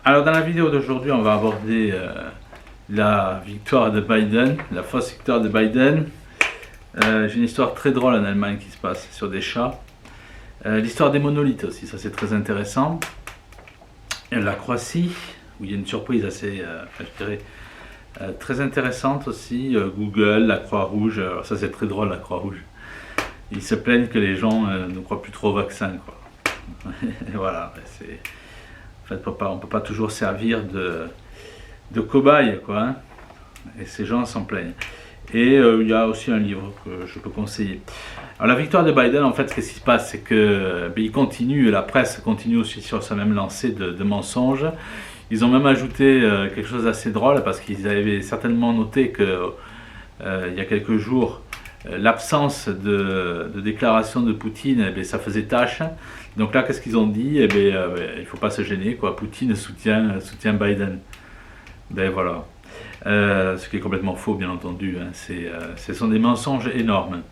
Alors dans la vidéo d'aujourd'hui, on va aborder la victoire de Biden, la fausse victoire de Biden. J'ai une histoire très drôle en Allemagne qui se passe sur des chats. L'histoire des monolithes aussi, ça c'est très intéressant. Et la Croatie, où il y a une surprise assez, je dirais, très intéressante aussi. Google, la Croix-Rouge, ça c'est très drôle la Croix-Rouge. Ils se plaignent que les gens ne croient plus trop au vaccin, quoi. Et voilà, c'est... En fait, on ne peut pas toujours servir de cobaye, quoi. Hein, et ces gens s'en plaignent. Et il y a aussi un livre que je peux conseiller. Alors la victoire de Biden, en fait, ce qui se passe, c'est que il continue, la presse continue aussi sur sa même lancée de mensonges. Ils ont même ajouté quelque chose d'assez drôle, parce qu'ils avaient certainement noté que il y a quelques jours, l'absence de déclaration de Poutine, ça faisait tâche. Donc là, qu'est-ce qu'ils ont dit? Il ne faut pas se gêner, quoi. Poutine soutient Biden. Ben voilà. Ce qui est complètement faux, bien entendu. Hein. Ce sont des mensonges énormes.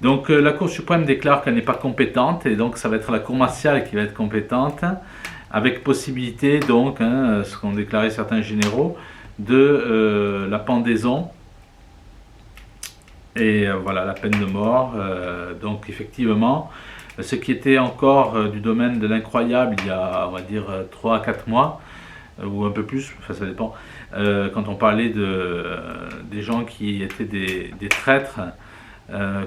Donc la Cour suprême déclare qu'elle n'est pas compétente, et donc ça va être la Cour martiale qui va être compétente, avec possibilité, donc, hein, ce qu'ont déclaré certains généraux, de la pendaison. Et voilà, la peine de mort. Donc effectivement, ce qui était encore du domaine de l'incroyable il y a, on va dire, 3 à 4 mois, ou un peu plus, enfin ça dépend, quand on parlait des gens qui étaient des traîtres,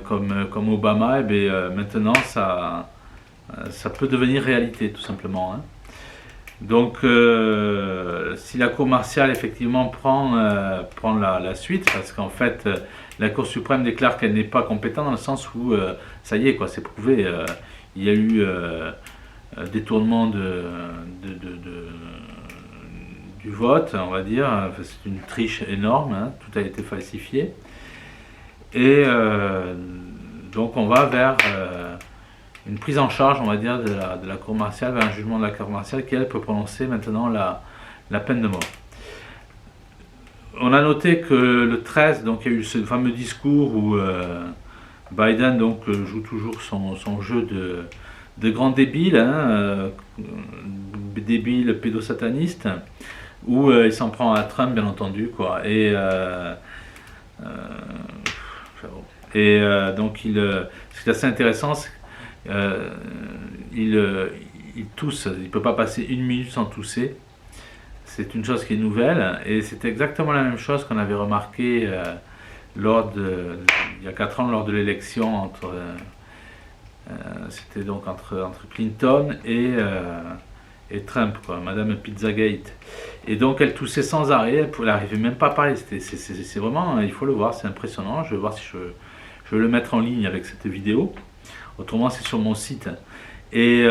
comme Obama, et bien, maintenant ça peut devenir réalité, tout simplement. Hein. Donc si la Cour martiale effectivement prend la suite, parce qu'en fait la Cour suprême déclare qu'elle n'est pas compétente, dans le sens où ça y est, quoi, c'est prouvé, il y a eu détournement du vote, on va dire, enfin, c'est une triche énorme, hein, tout a été falsifié, et donc on va vers une prise en charge, on va dire, de la Cour martiale, vers un jugement de la Cour martiale qui, elle, peut prononcer maintenant la peine de mort. On a noté que le 13, donc, il y a eu ce fameux discours où Biden donc, joue toujours son jeu de grand débile, hein, débile pédosataniste, où il s'en prend à Trump, bien entendu, quoi. Donc, ce qui est assez intéressant, c'est il tousse, il ne peut pas passer une minute sans tousser. C'est une chose qui est nouvelle, et c'est exactement la même chose qu'on avait remarqué il y a 4 ans, lors de l'élection c'était donc entre Clinton et Trump, quoi, Madame Pizzagate. Et donc elle toussait sans arrêt, elle n'arrivait même pas à parler. C'est vraiment, il faut le voir, c'est impressionnant. Je vais voir si je vais le mettre en ligne avec cette vidéo. Autrement, c'est sur mon site. Et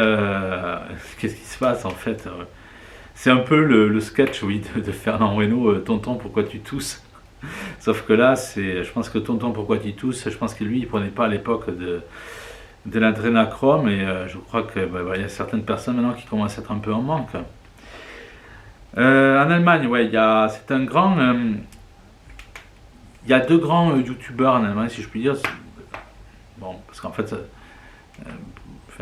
qu'est-ce qui se passe en fait? C'est un peu le sketch, oui, de Fernand Reynaud, Tonton, pourquoi tu tousses? Sauf que là, je pense que Tonton, pourquoi tu tousses, je pense que lui, il ne prenait pas à l'époque de l'adrénachrome, et je crois qu'il y a certaines personnes maintenant qui commencent à être un peu en manque. En Allemagne, ouais, il y a 2 grands youtubeurs en Allemagne, si je puis dire. Bon, parce qu'en fait,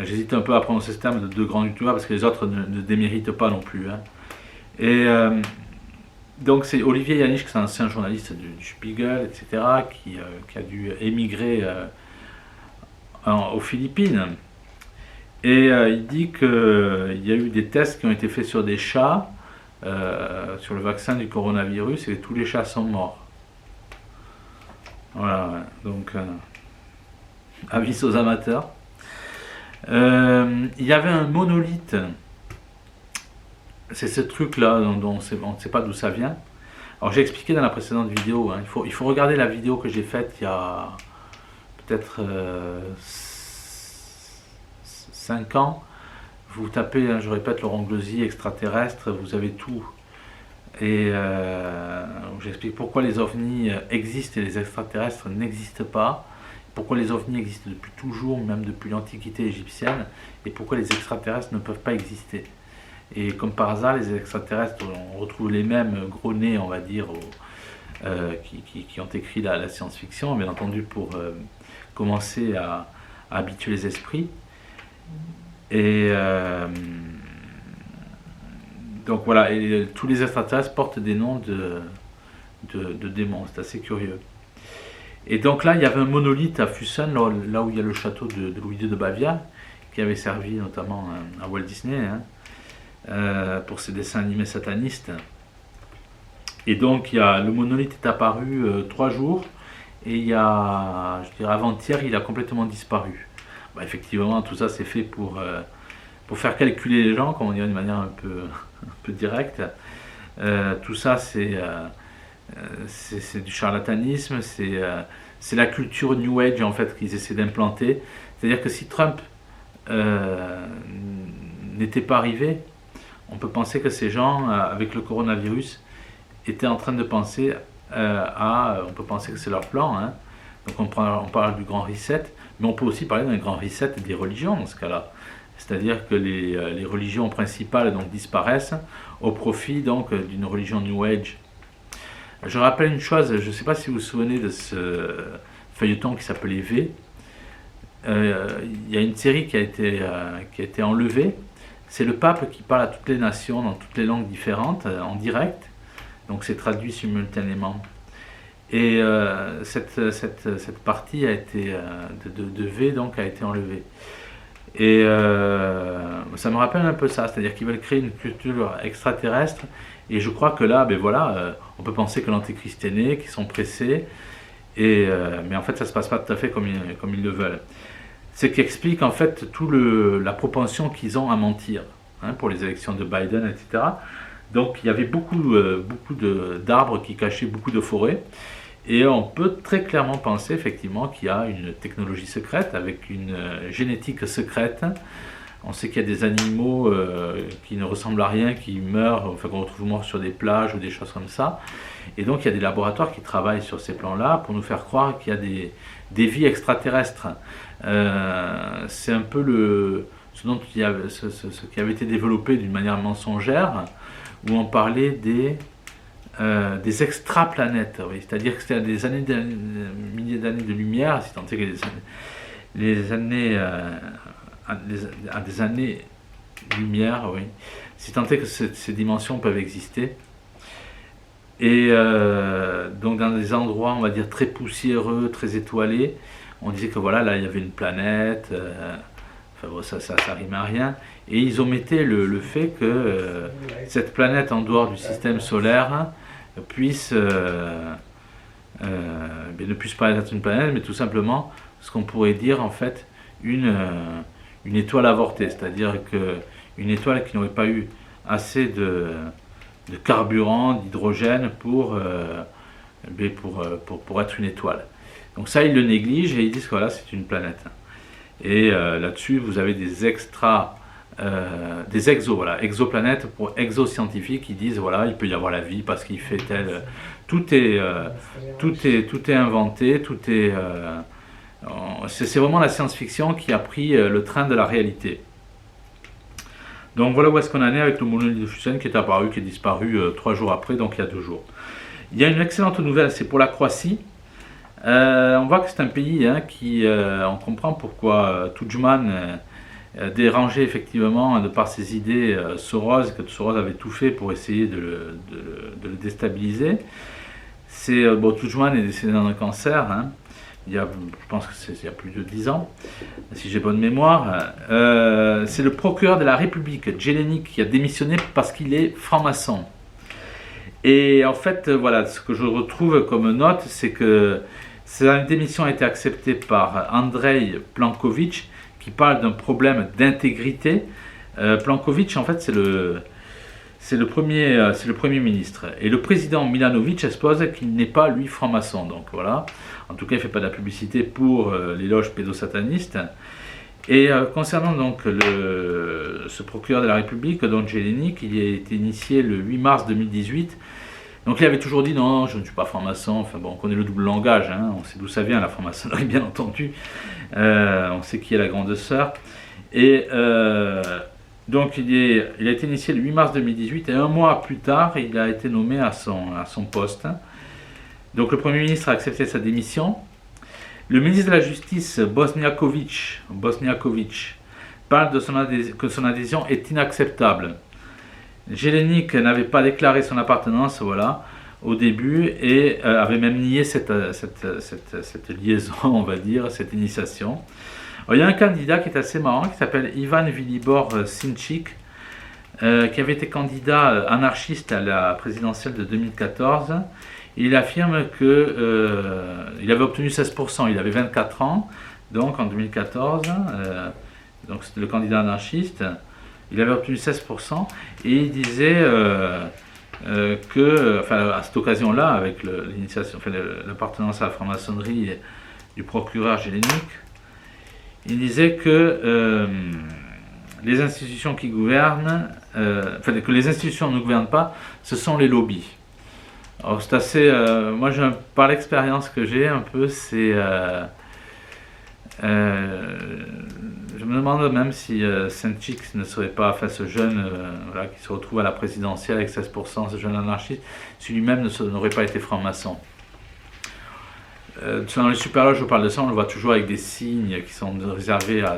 j'hésite un peu à prononcer ce terme de 2 grands youtubeurs, parce que les autres ne déméritent pas non plus. Hein. Et donc c'est Olivier Janich, qui est un ancien journaliste du Spiegel, etc., qui a dû émigrer aux Philippines. Et il dit qu'il y a eu des tests qui ont été faits sur des chats, sur le vaccin du coronavirus, et tous les chats sont morts. Voilà, donc avis aux amateurs. Il y avait un monolithe, c'est ce truc là dont on ne sait pas d'où ça vient. Alors j'ai expliqué dans la précédente vidéo, hein, il faut regarder la vidéo que j'ai faite il y a peut-être 5 ans. Vous tapez, hein, je répète, Laurent Glosy, extraterrestre, vous avez tout. Et j'explique pourquoi les ovnis existent et les extraterrestres n'existent pas. Pourquoi les ovnis existent depuis toujours, même depuis l'Antiquité égyptienne, et pourquoi les extraterrestres ne peuvent pas exister. Et comme par hasard, les extraterrestres, on retrouve les mêmes gros nez, on va dire, qui ont écrit la science-fiction, bien entendu, pour commencer à habituer les esprits. Et Donc voilà, et tous les extraterrestres portent des noms de démons, c'est assez curieux. Et donc là, il y avait un monolithe à Füssen, là où il y a le château de Louis II de Bavière, qui avait servi notamment à Walt Disney, hein, pour ses dessins animés satanistes. Et donc le monolithe est apparu 3 jours, et il y a, je dirais avant-hier, il a complètement disparu. Bah, effectivement, tout ça c'est fait pour faire calculer les gens, comme on dirait d'une manière un peu directe. Tout ça c'est du charlatanisme, c'est la culture New Age en fait qu'ils essaient d'implanter. C'est-à-dire que si Trump n'était pas arrivé, on peut penser que ces gens, avec le coronavirus, étaient en train de penser on peut penser que c'est leur plan, hein. Donc on parle du grand reset, mais on peut aussi parler d'un grand reset des religions dans ce cas-là. C'est-à-dire que les religions principales donc disparaissent au profit donc d'une religion New Age. Je rappelle une chose, je ne sais pas si vous vous souvenez de ce feuilleton qui s'appelait V. Il y a une série qui a été enlevée. C'est le pape qui parle à toutes les nations dans toutes les langues différentes en direct. Donc c'est traduit simultanément. Et cette partie a été de V donc a été enlevée. Et ça me rappelle un peu ça, c'est-à-dire qu'ils veulent créer une culture extraterrestre. Et je crois que là, ben voilà, on peut penser que l'Antéchrist est né, qu'ils sont pressés, mais en fait ça ne se passe pas tout à fait comme ils le veulent. Ce qui explique en fait la propension qu'ils ont à mentir, hein, pour les élections de Biden, etc. Donc il y avait beaucoup d'arbres qui cachaient beaucoup de forêts, et on peut très clairement penser effectivement qu'il y a une technologie secrète, avec une génétique secrète. On sait qu'il y a des animaux qui ne ressemblent à rien, qui meurent, enfin qu'on retrouve morts sur des plages ou des choses comme ça. Et donc il y a des laboratoires qui travaillent sur ces plans-là pour nous faire croire qu'il y a des vies extraterrestres. C'est un peu ce qui avait été développé d'une manière mensongère, où on parlait des extraplanètes. Oui. C'est-à-dire que c'était des milliers d'années de lumière, si tant est que les années... à des années-lumière, oui. Si tant est que ces dimensions peuvent exister. Et donc dans des endroits, on va dire, très poussiéreux, très étoilés, on disait que voilà, là il y avait une planète, enfin bon, ça rime à rien. Et ils omettaient le fait que cette planète en dehors du système solaire ne puisse pas être une planète, mais tout simplement ce qu'on pourrait dire en fait une étoile avortée, c'est-à-dire une étoile qui n'aurait pas eu assez de carburant, d'hydrogène pour être une étoile. Donc ça, ils le négligent et ils disent que voilà, c'est une planète. Et là-dessus, vous avez des exoplanètes pour exoscientifiques qui disent voilà, il peut y avoir la vie parce qu'il fait tel... Tout est inventé, tout est... c'est vraiment la science-fiction qui a pris le train de la réalité. Donc voilà où est-ce qu'on en est avec le monolithe de Füssen qui est apparu, qui est disparu 3 jours après, donc il y a 2 jours. Il y a une excellente nouvelle, c'est pour la Croatie. On voit que c'est un pays qui, on comprend pourquoi Tudjman dérangeait effectivement de par ses idées Soros, que Soros avait tout fait pour essayer de le déstabiliser. Tudjman est décédé d'un cancer, hein. Je pense que c'est il y a plus de 10 ans, si j'ai bonne mémoire. C'est le procureur de la République, Jelenic, qui a démissionné parce qu'il est franc-maçon. Et en fait, voilà, ce que je retrouve comme note, c'est que cette démission a été acceptée par Andrej Plenković, qui parle d'un problème d'intégrité. Plenković, en fait, c'est le premier ministre. Et le président Milanović expose qu'il n'est pas, lui, franc-maçon. Donc voilà. En tout cas, il ne fait pas de la publicité pour les loges pédosatanistes. Et concernant donc ce procureur de la République, donc Jelenic, il a été initié le 8 mars 2018. Donc il avait toujours dit non, je ne suis pas franc-maçon. Enfin bon, on connaît le double langage, hein, on sait d'où ça vient la franc-maçonnerie, bien entendu. On sait qui est la grande sœur. Et donc il a été initié le 8 mars 2018 et un mois plus tard, il a été nommé à son poste. Donc le Premier ministre a accepté sa démission. Le ministre de la Justice, Bosniaković, parle que son adhésion est inacceptable. Jelenic n'avait pas déclaré son appartenance, voilà, au début, et avait même nié cette liaison, on va dire, cette initiation. Alors, il y a un candidat qui est assez marrant, qui s'appelle Ivan Vilibor Sinčić, qui avait été candidat anarchiste à la présidentielle de 2014. Il affirme qu'il avait obtenu 16%, il avait 24 ans, donc en 2014, donc c'était le candidat anarchiste, il avait obtenu 16%, et il disait à cette occasion-là, avec l'initiation, l'appartenance à la franc-maçonnerie du procureur Jelenic, il disait que les institutions qui gouvernent, que les institutions ne gouvernent pas, ce sont les lobbies. Alors c'est assez, moi par l'expérience que j'ai un peu, c'est, je me demande même si Sinčić ne serait pas, ce jeune voilà, qui se retrouve à la présidentielle avec 16%, ce jeune anarchiste, si lui-même n'aurait pas été franc-maçon. Dans les super-loges, je parle de ça, on le voit toujours avec des signes qui sont réservés à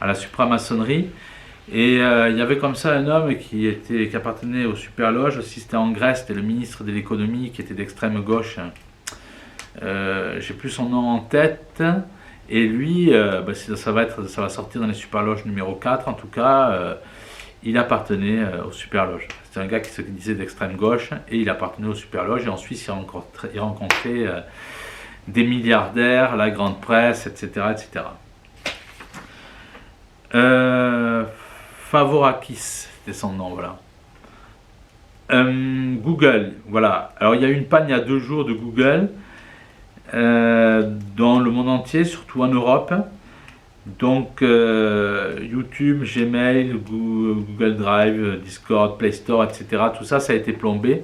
la supramaçonnerie. Et il y avait comme ça un homme qui appartenait aux super-loges, si c'était en Grèce, c'était le ministre de l'économie qui était d'extrême gauche. J'ai plus son nom en tête. Et lui, ça va sortir dans les super-loges numéro 4, en tout cas, il appartenait aux super-loges. C'était un gars qui se disait d'extrême gauche et il appartenait aux super-loges. Et ensuite, il rencontrait des milliardaires, la grande presse, etc. etc. Favorakis, c'était son nom, voilà. Google, voilà. Alors il y a eu une panne il y a 2 jours de Google dans le monde entier, surtout en Europe. Donc YouTube, Gmail, Google Drive, Discord, Play Store, etc. Tout ça, ça a été plombé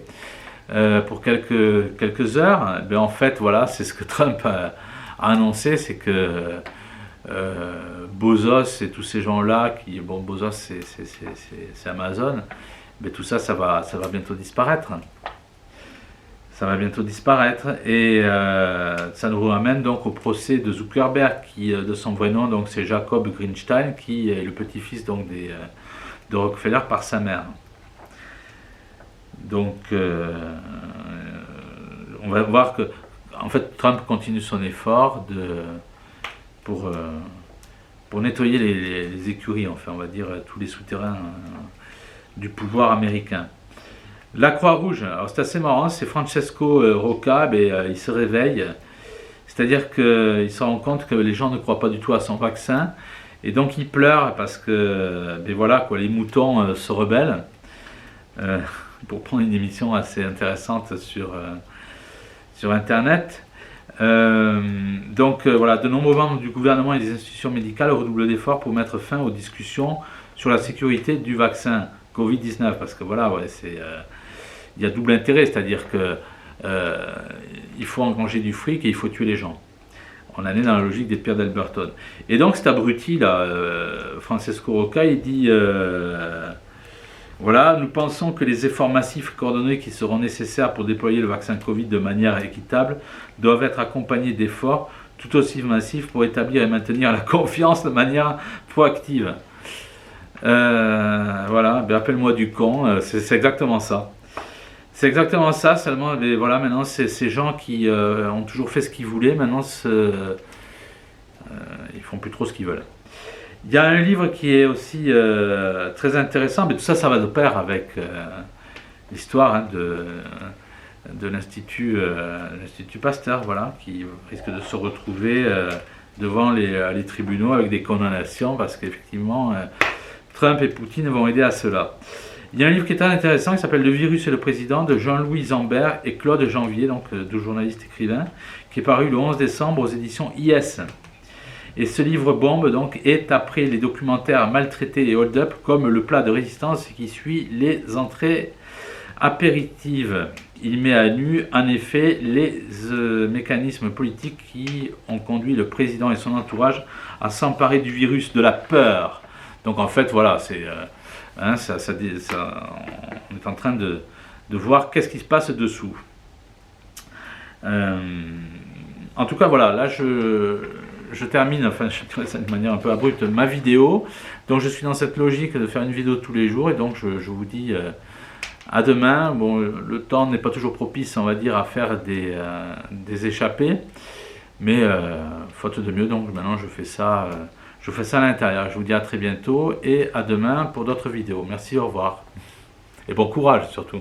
pour quelques heures. Ben, en fait, voilà, c'est ce que Trump a annoncé, c'est que Bezos et tous ces gens-là, Bezos c'est Amazon, mais tout ça, ça va bientôt disparaître. Ça va bientôt disparaître et ça nous ramène donc au procès de Zuckerberg, qui de son vrai nom donc c'est Jacob Greenstein, qui est le petit-fils donc de Rockefeller par sa mère. Donc on va voir que en fait Trump continue son effort pour nettoyer les écuries, enfin on va dire tous les souterrains du pouvoir américain. La Croix-Rouge, alors c'est assez marrant, c'est Francesco Rocca, il se réveille, c'est-à-dire qu'il se rend compte que les gens ne croient pas du tout à son vaccin, et donc il pleure parce que les moutons se rebellent, pour prendre une émission assez intéressante sur Internet. De nombreux membres du gouvernement et des institutions médicales redoublent d'efforts pour mettre fin aux discussions sur la sécurité du vaccin Covid-19, parce que il y a double intérêt, c'est-à-dire que il faut engranger du fric et il faut tuer les gens. On en est dans la logique des Pierre d'Alberton. Et donc cet abruti là, Francesco Rocca, il dit nous pensons que les efforts massifs coordonnés qui seront nécessaires pour déployer le vaccin Covid de manière équitable doivent être accompagnés d'efforts tout aussi massifs pour établir et maintenir la confiance de manière proactive. Appelle-moi du con, c'est exactement ça. C'est exactement ça, seulement maintenant c'est ces gens qui ont toujours fait ce qu'ils voulaient, maintenant ils font plus trop ce qu'ils veulent. Il y a un livre qui est aussi très intéressant, mais tout ça, ça va de pair avec l'histoire de l'Institut Pasteur, qui risque de se retrouver devant les tribunaux avec des condamnations, parce qu'effectivement, Trump et Poutine vont aider à cela. Il y a un livre qui est très intéressant qui s'appelle Le virus et le président, de Jean-Louis Zambert et Claude Janvier, donc 2 journalistes écrivains, qui est paru le 11 décembre aux éditions IS. Et ce livre bombe donc est après les documentaires Maltraités et Hold Up comme le plat de résistance qui suit les entrées apéritives. Il met à nu en effet les mécanismes politiques qui ont conduit le président et son entourage à s'emparer du virus de la peur. Donc en fait c'est on est en train de voir qu'est-ce qui se passe dessous. En tout cas là je termine, enfin je dirais ça de manière un peu abrupte, ma vidéo. Donc je suis dans cette logique de faire une vidéo tous les jours et donc je vous dis à demain. Bon, le temps n'est pas toujours propice, on va dire, à faire des échappées, mais faute de mieux, donc maintenant je fais ça à l'intérieur. Je vous dis à très bientôt et à demain pour d'autres vidéos. Merci, au revoir et bon courage surtout.